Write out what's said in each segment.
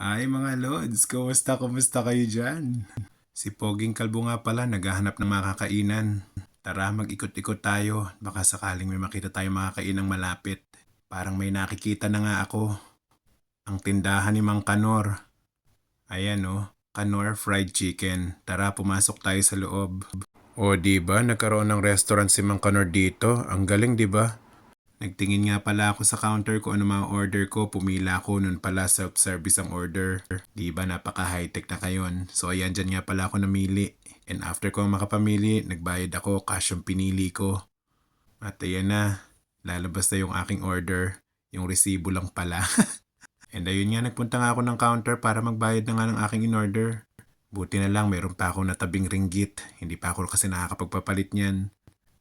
Ay mga lods, kumusta kayo dyan? Si Poging Kalbo nga pala naghahanap ng makakainan. Tara mag-ikot-ikot tayo, baka sakaling may makita tayong makakainang malapit. Parang may nakikita na nga ako. Ang tindahan ni Mang Kanor. Ayan oh, Kanor Fried Chicken. Tara pumasok tayo sa loob. O diba, nagkaroon ng restaurant si Mang Kanor dito. Ang galing diba? Nagtingin nga pala ako sa counter ko ano mga order ko. Pumila ako nun pala self-service ang order. Di ba napaka-high-tech na kayon. So ayan dyan nga pala ako namili. And after ko makapamili, nagbayad ako cash yung pinili ko. At ayan na, lalabas na yung aking order. Yung resibo lang pala. And ayun nga, nagpunta nga ako ng counter para magbayad na nga ng aking in-order. Buti na lang meron pa ako natabing ringgit. Hindi pa ako kasi nakakapagpapalit niyan.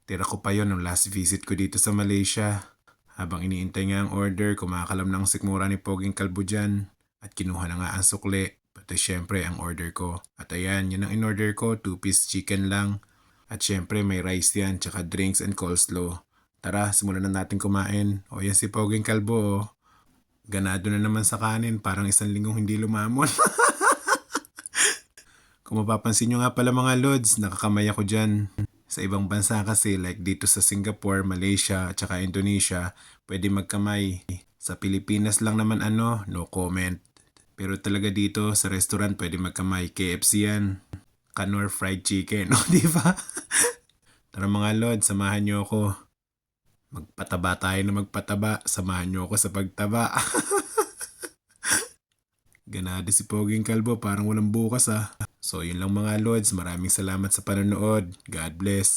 Tira ko pa yon nung last visit ko dito sa Malaysia. Habang iniintay nga ang order, kumakalam ng sikmura ni Poging Kalbo dyan. At kinuha na nga ang sukli. Pati syempre ang order ko. At ayan, yun ang in-order ko, 2-piece chicken lang. At syempre may rice yan, tsaka drinks and coleslaw. Tara, simulan na natin kumain. O yan si Poging Kalbo oh. Ganado na naman sa kanin, parang isang linggong hindi lumamon. Kung mapapansin nyo nga pala mga lods, nakakamay ako dyan. Sa ibang bansa kasi like dito sa Singapore, Malaysia, at saka Indonesia, pwede magkamay. Sa Pilipinas lang naman no comment. Pero talaga dito sa restaurant pwede magkamay. KFC yan. Kanor Fried Chicken. O diba? Tara mga lods, samahan nyo ako. Magpataba tayo na magpataba. Samahan nyo ako sa pagtaba. Ganado si Poging Kalbo, parang walang bukas ah. So yun lang mga lods, maraming salamat sa panonood. God bless.